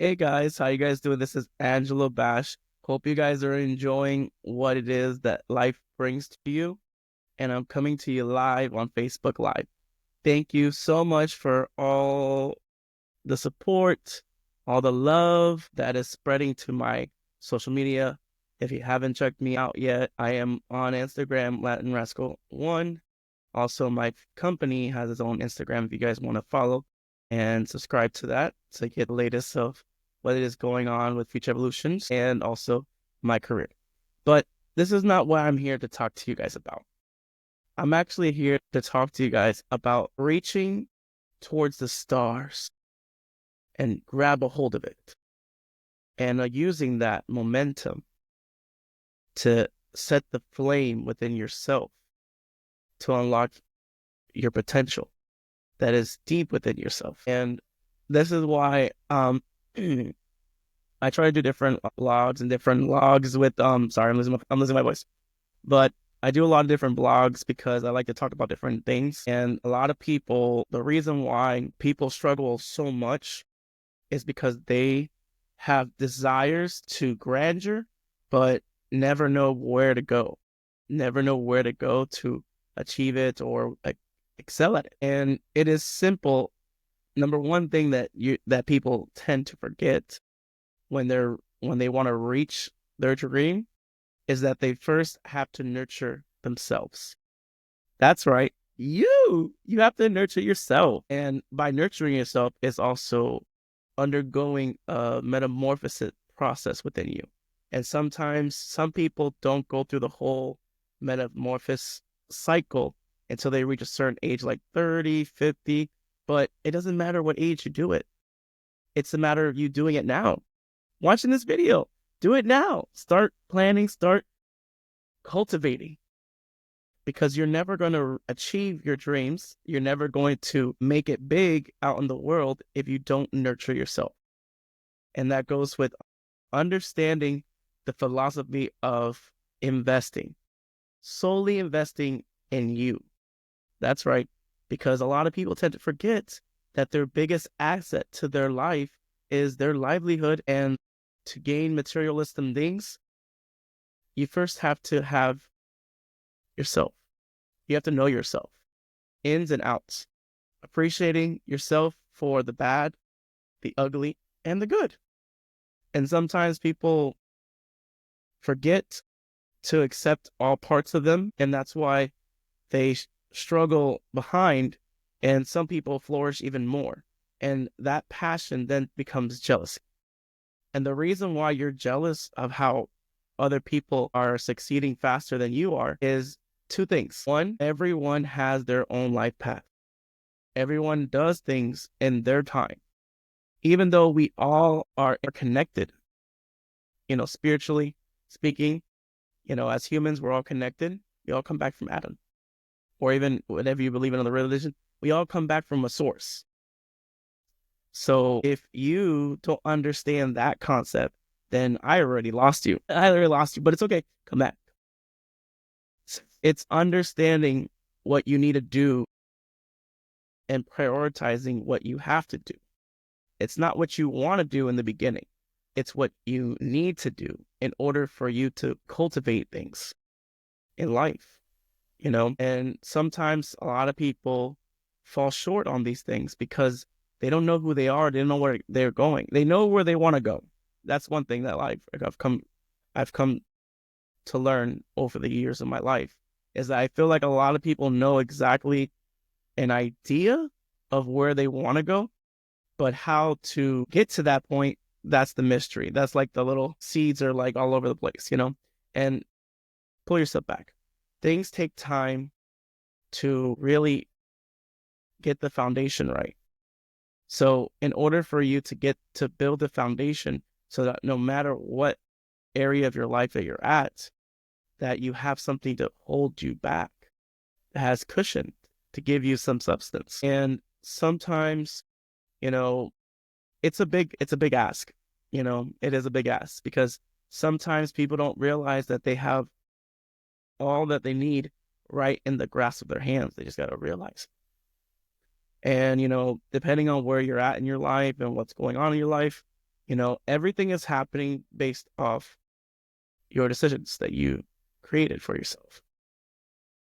Hey guys, how you guys doing? This is Angelo Bash. Hope you guys are enjoying what it is that life brings to you. And I'm coming to you live on Facebook Live. Thank you so much for all the support, all the love that is spreading to my social media. If you haven't checked me out yet, I am on Instagram, Latin Rascal 1. Also, my company has its own Instagram if you guys want to follow and subscribe to that to get the latest of what is going on with Future Evolutions and also my career. But this is not what I'm here to talk to you guys about. I'm actually here to talk to you guys about reaching towards the stars and grab a hold of it and using that momentum to set the flame within yourself to unlock your potential that is deep within yourself. And this is why I try to do different blogs and different logs with sorry, I'm losing my voice. But I do a lot of different blogs because I like to talk about different things. And a lot of people, the reason why people struggle so much is because they have desires to grandeur, but never know where to go, never know where to go to achieve it or excel at it. And it is simple. Number one thing that people tend to forget when they want to reach their dream is that they first have to nurture themselves. That's right. You have to nurture yourself. And by nurturing yourself is also undergoing a metamorphosis process within you. And sometimes some people don't go through the whole metamorphosis cycle until they reach a certain age, like 30, 50. But it doesn't matter what age you do it. It's a matter of you doing it now. Watching this video, do it now. Start planning, start cultivating, because you're never going to achieve your dreams. You're never going to make it big out in the world if you don't nurture yourself. And that goes with understanding the philosophy of investing, solely investing in you. That's right. Because a lot of people tend to forget that their biggest asset to their life is their livelihood. And to gain materialistic things, you first have to have yourself. You have to know yourself, ins and outs, appreciating yourself for the bad, the ugly, and the good. And sometimes people forget to accept all parts of them, and that's why they struggle behind, and some people flourish even more. And that passion then becomes jealousy. And the reason why you're jealous of how other people are succeeding faster than you are is two things. One, everyone has their own life path. Everyone does things in their time. Even though we all are connected, spiritually speaking, as humans, we're all connected. We all come back from Adam. Or even whatever you believe in other religion, we all come back from a source. So if you don't understand that concept, then I already lost you. But it's okay. Come back. It's understanding what you need to do and prioritizing what you have to do. It's not what you want to do in the beginning. It's what you need to do in order for you to cultivate things in life, and sometimes a lot of people fall short on these things because they don't know who they are. They don't know where they're going. They know where they want to go. That's one thing that I've come to learn over the years of my life, is that I feel like a lot of people know exactly an idea of where they want to go, but how to get to that point, that's the mystery. That's like the little seeds are like all over the place, and pull yourself back. Things take time to really get the foundation right. So in order for you to build the foundation so that no matter what area of your life that you're at, that you have something to hold you back, that has cushion to give you some substance. And sometimes, it's a big ask. It is a big ask because sometimes people don't realize that they have all that they need right in the grasp of their hands. They just got to realize. And, depending on where you're at in your life and what's going on in your life, Everything is happening based off your decisions that you created for yourself.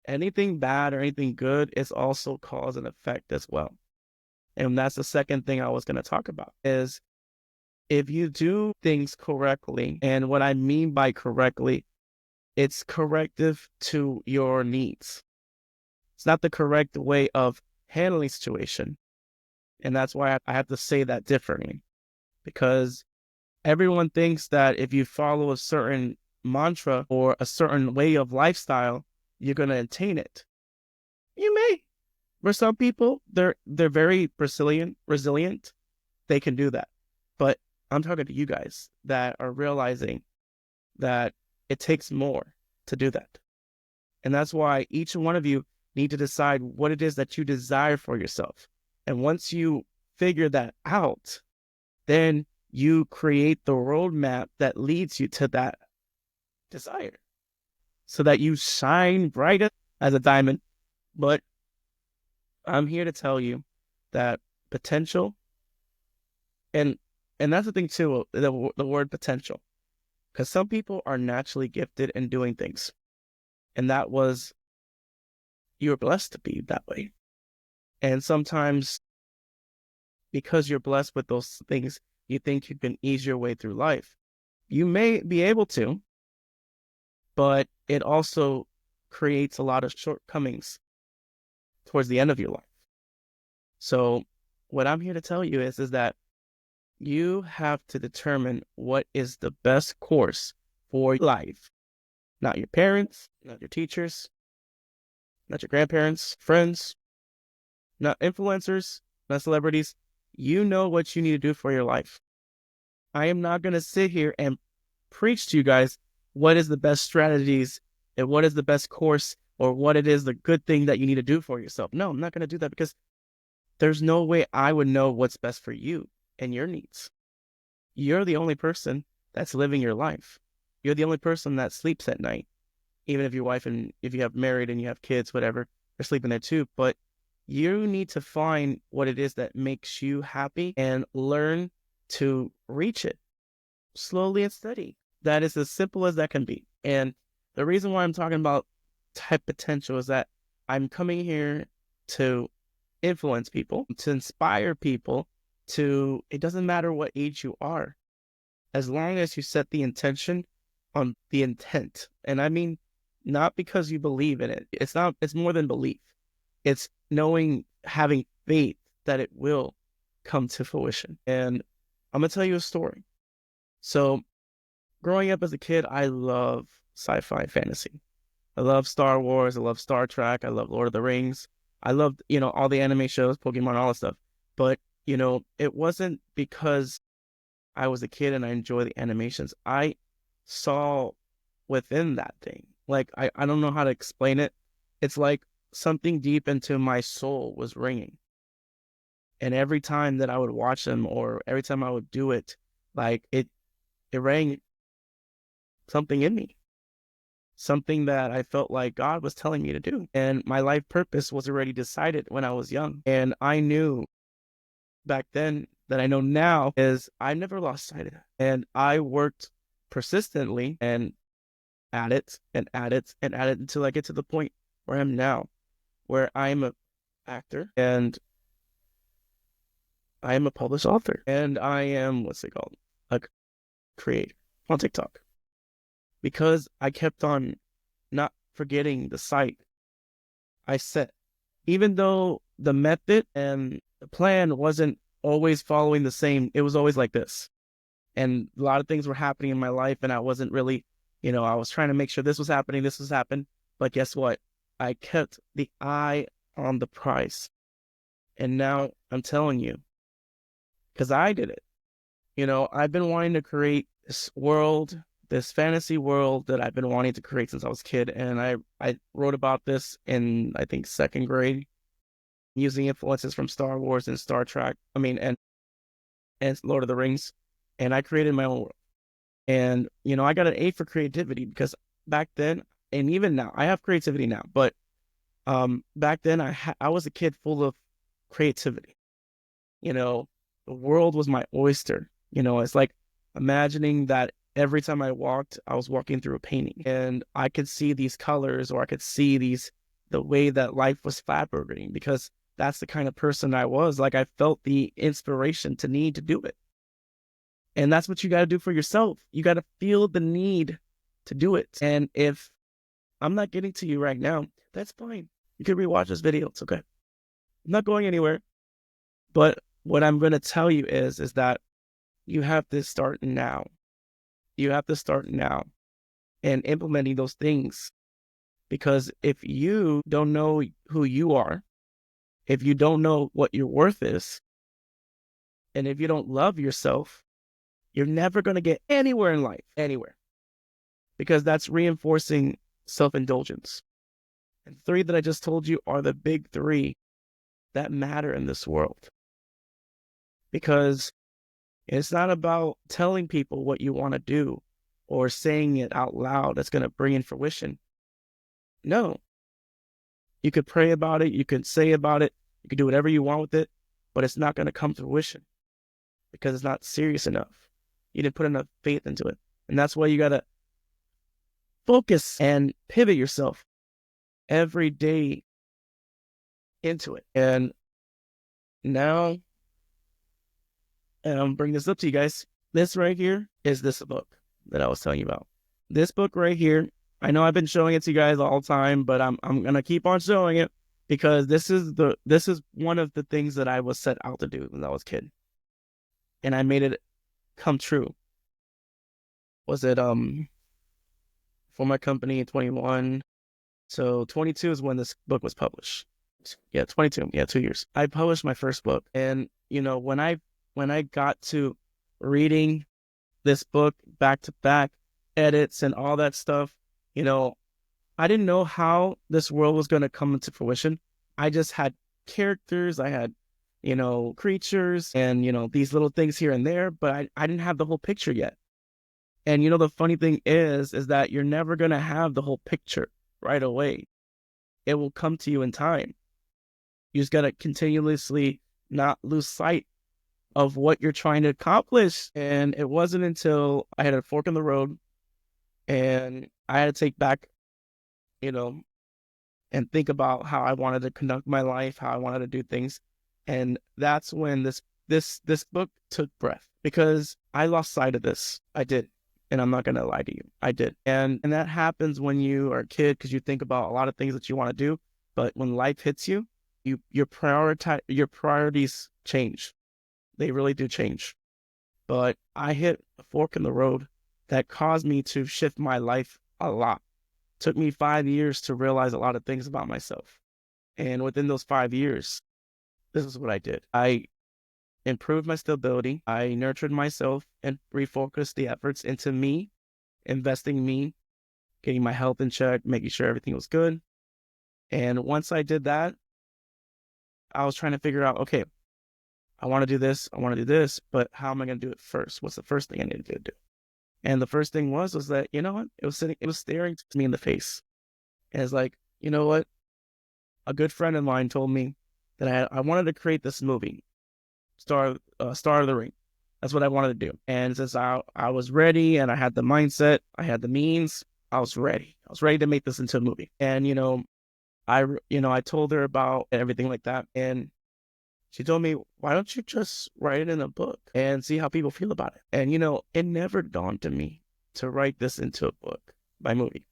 Anything bad or anything good is also cause and effect as well. And that's the second thing I was going to talk about is if you do things correctly, and what I mean by correctly, it's corrective to your needs. It's not the correct way of handling situation. And that's why I have to say that differently, because everyone thinks that if you follow a certain mantra or a certain way of lifestyle, you're going to attain it. You may. For some people, they're very resilient. They can do that. But I'm talking to you guys that are realizing that it takes more to do that. And that's why each one of you need to decide what it is that you desire for yourself. And once you figure that out, then you create the roadmap that leads you to that desire so that you shine brighter as a diamond. But I'm here to tell you that potential, and that's the thing too, the word potential, because some people are naturally gifted in doing things. And that was, you were blessed to be that way. And sometimes because you're blessed with those things, you think you can ease your way through life. You may be able to, but it also creates a lot of shortcomings towards the end of your life. So what I'm here to tell you is that you have to determine what is the best course for life. Not your parents, not your teachers, not your grandparents, friends, not influencers, not celebrities. You know what you need to do for your life. I am not going to sit here and preach to you guys what is the best strategies and what is the best course or what it is the good thing that you need to do for yourself. No, I'm not going to do that because there's no way I would know what's best for you and your needs. You're the only person that's living your life. You're the only person that sleeps at night. Even if your wife and if you have married and you have kids, whatever, they're sleeping there too. But you need to find what it is that makes you happy and learn to reach it slowly and steady. That is as simple as that can be. And the reason why I'm talking about type potential is that I'm coming here to influence people, to inspire people to, it doesn't matter what age you are, as long as you set the intention on the intent. And I mean, not because you believe in it. It's more than belief. It's knowing, having faith that it will come to fruition. And I'm going to tell you a story. So growing up as a kid, I love sci-fi fantasy. I love Star Wars. I love Star Trek. I love Lord of the Rings. I loved, all the anime shows, Pokemon, all that stuff. But, it wasn't because I was a kid and I enjoy the animations. I saw within that thing. Like, I don't know how to explain it. It's like something deep into my soul was ringing. And every time that I would watch them or every time I would do it, like it rang something in me, something that I felt like God was telling me to do. And my life purpose was already decided when I was young. And I knew back then that I know now is I never lost sight of it. And I worked persistently and at it and at it and at it until I get to the point where I am now, where I'm an actor and I am a published author and I am, what's it called? A creator on TikTok. Because I kept on not forgetting the sight I set. Even though the method and the plan wasn't always following the same, it was always like this. And a lot of things were happening in my life and I wasn't really, I was trying to make sure this was happening, this was happening. But guess what? I kept the eye on the prize. And now I'm telling you, because I did it. I've been wanting to create this world, this fantasy world that I've been wanting to create since I was a kid. And I wrote about this in, I think, second grade, using influences from Star Wars and Star Trek. And Lord of the Rings. And I created my own world. And, I got an A for creativity because back then, and even now, I have creativity now, but back then I was a kid full of creativity. The world was my oyster. It's like imagining that every time I walked, I was walking through a painting and I could see these colors, or I could see the way that life was fabricating, because that's the kind of person I was. Like, I felt the inspiration to need to do it. And that's what you got to do for yourself. You got to feel the need to do it. And if I'm not getting to you right now, that's fine. You can rewatch this video. It's okay. I'm not going anywhere. But what I'm going to tell you is that you have to start now. You have to start now and implementing those things. Because if you don't know who you are, if you don't know what your worth is, and if you don't love yourself, you're never going to get anywhere in life, anywhere, because that's reinforcing self-indulgence. And three that I just told you are the big three that matter in this world, because it's not about telling people what you want to do or saying it out loud that's going to bring in fruition. No, you could pray about it, you could say about it, you could do whatever you want with it, but it's not going to come to fruition because it's not serious enough. You didn't put enough faith into it. And that's why you got to focus and pivot yourself every day into it. And now, and I'm bringing this up to you guys. This right here is this book that I was telling you about. This book right here, I know I've been showing it to you guys all the time, but I'm gonna keep on showing it because this is one of the things that I was set out to do when I was a kid, and I made it come true. Was it for my company in 21? So 22 is when this book was published. Yeah, 22. Yeah, 2 years. I published my first book, and when I got to reading this book back to back, edits and all that stuff, I didn't know how this world was going to come into fruition. I just had characters, I had, creatures and, these little things here and there, but I didn't have the whole picture yet. And, the funny thing is that you're never going to have the whole picture right away. It will come to you in time. You just got to continuously not lose sight of what you're trying to accomplish. And it wasn't until I had a fork in the road and I had to take back, and think about how I wanted to conduct my life, how I wanted to do things. And that's when this book took breath, because I lost sight of this. I did. And I'm not going to lie to you. I did. And that happens when you are a kid, because you think about a lot of things that you want to do. But when life hits you, your priorities change. They really do change. But I hit a fork in the road that caused me to shift my life a lot. Took me 5 years to realize a lot of things about myself. And within those 5 years, this is what I did. I improved my stability. I nurtured myself and refocused the efforts into me, investing in me, getting my health in check, making sure everything was good. And once I did that, I was trying to figure out, okay, I want to do this, but how am I going to do it first? What's the first thing I need to do? And the first thing was that, you know what? It was staring me in the face. And it's like, you know what? A good friend of mine told me that I wanted to create this movie, Star of the Ring. That's what I wanted to do. And since I was ready and I had the mindset, I had the means, I was ready. I was ready to make this into a movie. And, I told her about everything like that. And she told me, why don't you just write it in a book and see how people feel about it? And, it never dawned on me to write this into a book by movie.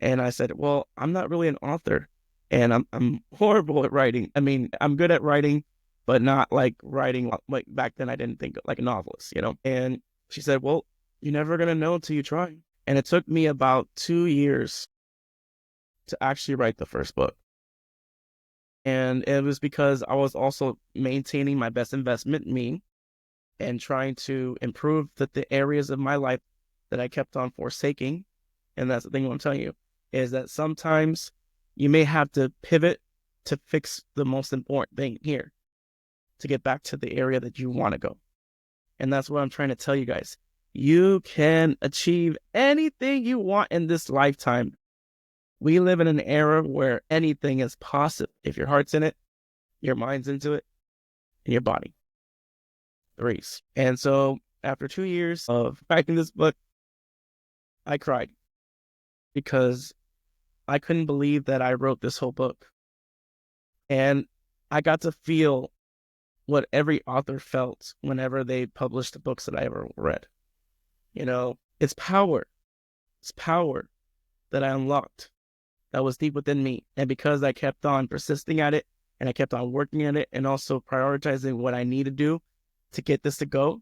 And I said, well, I'm not really an author and I'm horrible at writing. I mean, I'm good at writing, but not like writing like back then. I didn't think like a novelist, And she said, well, you're never going to know until you try. And it took me about 2 years to actually write the first book. And it was because I was also maintaining my best investment, me, and trying to improve the areas of my life that I kept on forsaking. And that's the thing I'm telling you, is that sometimes you may have to pivot to fix the most important thing here to get back to the area that you want to go. And that's what I'm trying to tell you guys. You can achieve anything you want in this lifetime. We live in an era where anything is possible if your heart's in it, your mind's into it, and your body. threes. And so after 2 years of writing this book, I cried because I couldn't believe that I wrote this whole book. And I got to feel what every author felt whenever they published the books that I ever read. You know, it's power. It's power that I unlocked that was deep within me. And because I kept on persisting at it and I kept on working at it and also prioritizing what I need to do to get this to go.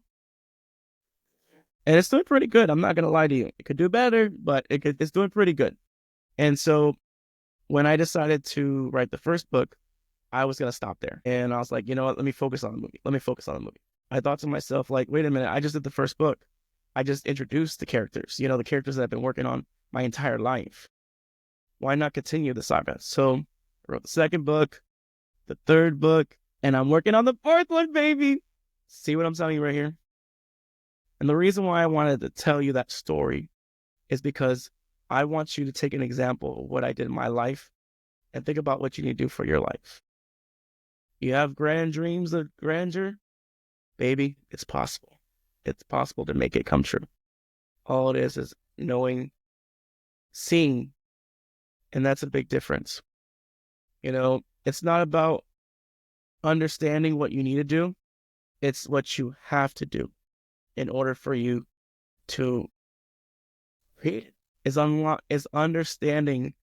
And it's doing pretty good. I'm not going to lie to you. It could do better, but it's doing pretty good. And so when I decided to write the first book, I was going to stop there. And I was like, you know what? Let me focus on the movie. Let me focus on the movie. I thought to myself, like, wait a minute. I just did the first book. I just introduced the characters, the characters that I've been working on my entire life. Why not continue the saga? So I wrote the second book, the third book, and I'm working on the fourth one, baby. See what I'm telling you right here? And the reason why I wanted to tell you that story is because I want you to take an example of what I did in my life and think about what you need to do for your life. You have grand dreams of grandeur, baby, it's possible. It's possible to make it come true. All it is knowing, seeing, and that's a big difference. It's not about understanding what you need to do. It's what you have to do in order for you to create it. Is understanding,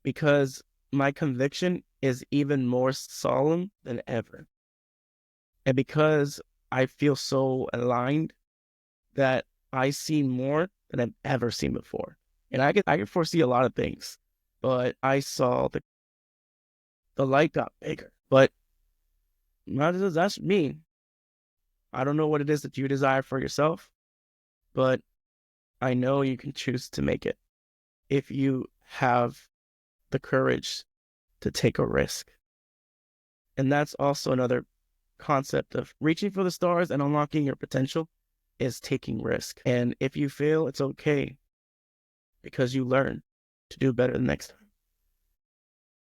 because my conviction is even more solemn than ever. And because I feel so aligned that I see more than I've ever seen before. And I can foresee a lot of things, but I saw the light got bigger. But that's me. I don't know what it is that you desire for yourself, but I know you can choose to make it if you have the courage to take a risk. And that's also another concept of reaching for the stars and unlocking your potential is taking risk. And if you fail, it's okay because you learn to do better the next time.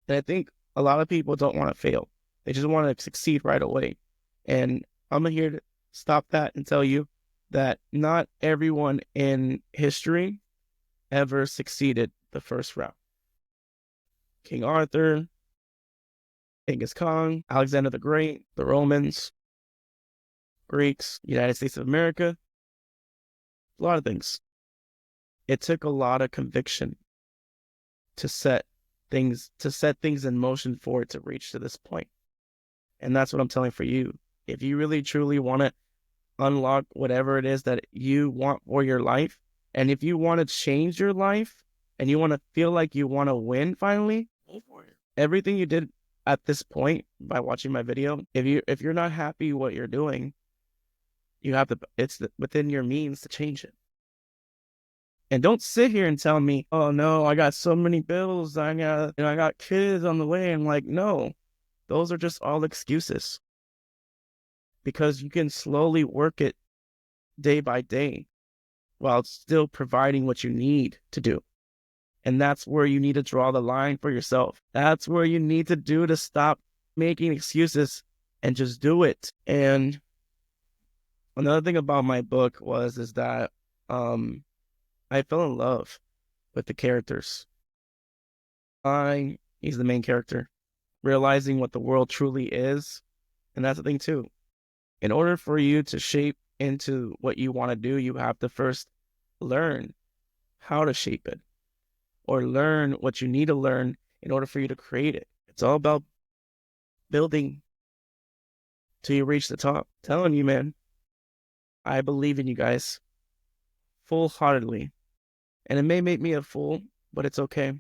And I think a lot of people don't want to fail. They just want to succeed right away. And I'm here to stop that and tell you that not everyone in history ever succeeded the first round. King Arthur, Genghis Khan, Alexander the Great, the Romans, Greeks, United States of America, a lot of things. It took a lot of conviction to set things in motion for it to reach to this point. And that's what I'm telling for you. If you really truly want to unlock whatever it is that you want for your life, and if you want to change your life and you want to feel like you want to win finally, go for it. Everything you did at this point by watching my video, if you're not happy what you're doing, it's within your means to change it. And don't sit here and tell me, oh no, I got so many bills, I got kids on the way. I'm like, no, those are just all excuses. Because you can slowly work it day by day while still providing what you need to do. And that's where you need to draw the line for yourself. That's where you need to do to stop making excuses and just do it. And another thing about my book is that I fell in love with the characters. He's the main character, realizing what the world truly is. And that's the thing too. In order for you to shape into what you want to do, you have to first learn how to shape it, or learn what you need to learn in order for you to create it. It's all about building till you reach the top. I'm telling you, man, I believe in you guys full-heartedly. And it may make me a fool, but it's okay.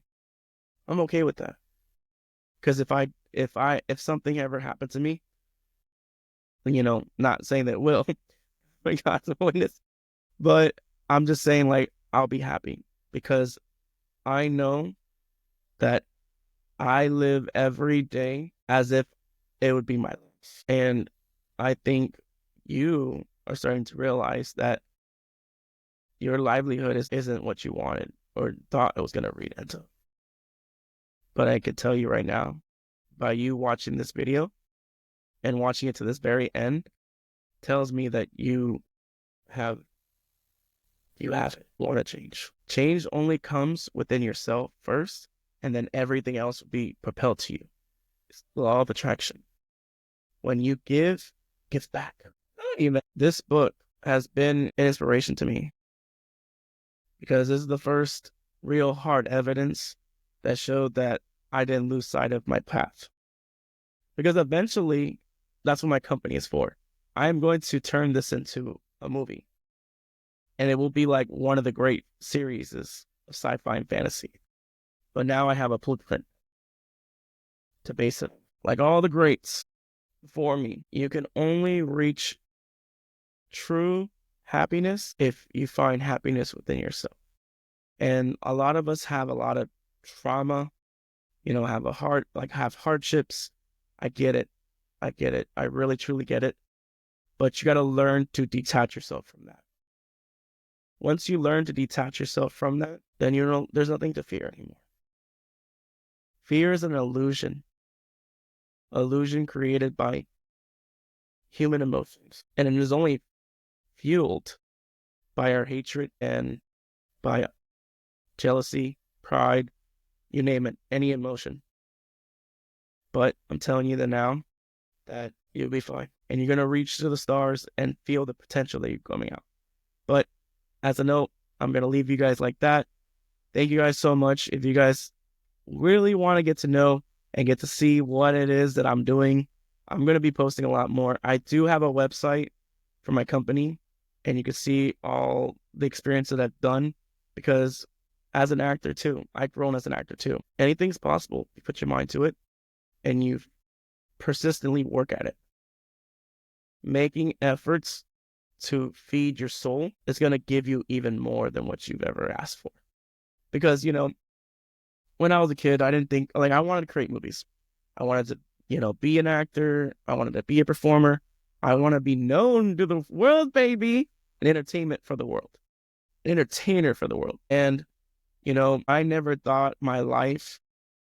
I'm okay with that. Because if something ever happened to me, not saying that it will, my God's a witness, but I'm just saying, like, I'll be happy because I know that I live every day as if it would be my life. And I think you are starting to realize that your livelihood isn't what you wanted or thought it was going to read into. But I could tell you right now, by you watching this video and watching it to this very end, tells me that have want to change. Change only comes within yourself first, and then everything else will be propelled to you. It's the law of attraction. When you give back. This book has been an inspiration to me because this is the first real hard evidence that showed that I didn't lose sight of my path. Because eventually, that's what my company is for. I am going to turn this into a movie, and it will be like one of the great series of sci-fi and fantasy. But now I have a blueprint to base it. Like all the greats before me, you can only reach true happiness if you find happiness within yourself. And a lot of us have a lot of trauma, have hardships. I get it. I get it. I really truly get it. But you got to learn to detach yourself from that. Once you learn to detach yourself from that, then there's nothing to fear anymore. Fear is an illusion created by human emotions. And it is only fueled by our hatred and by jealousy, pride, you name it, any emotion. But I'm telling you that now that you'll be fine. And you're going to reach to the stars and feel the potential that you're coming out. But as a note, I'm going to leave you guys like that. Thank you guys so much. If you guys really want to get to know and get to see what it is that I'm doing, I'm going to be posting a lot more. I do have a website for my company, and you can see all the experience that I've done because as an actor too, I've grown as an actor too. Anything's possible. You put your mind to it and you persistently work at it. Making efforts to feed your soul is going to give you even more than what you've ever asked for. Because, when I was a kid, I didn't think, I wanted to create movies. I wanted to, be an actor. I wanted to be a performer. I want to be known to the world, baby. An entertainment for the world. An entertainer for the world. And, I never thought my life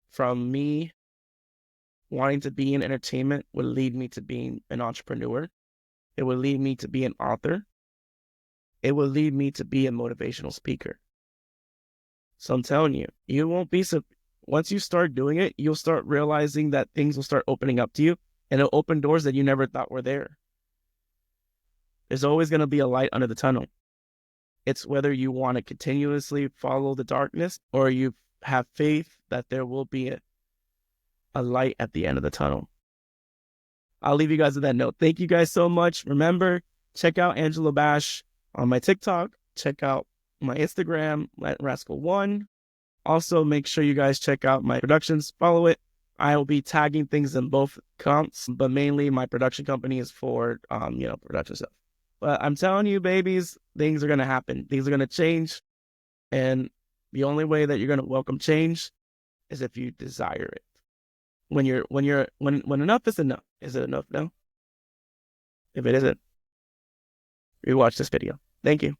from me wanting to be in entertainment would lead me to being an entrepreneur. It would lead me to be an author. It would lead me to be a motivational speaker. So I'm telling you, you won't be once you start doing it, you'll start realizing that things will start opening up to you and it'll open doors that you never thought were there. There's always going to be a light under the tunnel. It's whether you want to continuously follow the darkness or you have faith that there will be a light at the end of the tunnel. I'll leave you guys with that note. Thank you guys so much. Remember, check out Angela Bash on my TikTok. Check out my Instagram, Rascal1. Also, make sure you guys check out my productions. Follow it. I will be tagging things in both accounts, but mainly my production company is for, production stuff. But I'm telling you, babies, things are going to happen. Things are going to change. And the only way that you're going to welcome change is if you desire it. When enough is enough. Is it enough now? If it isn't, rewatch this video. Thank you.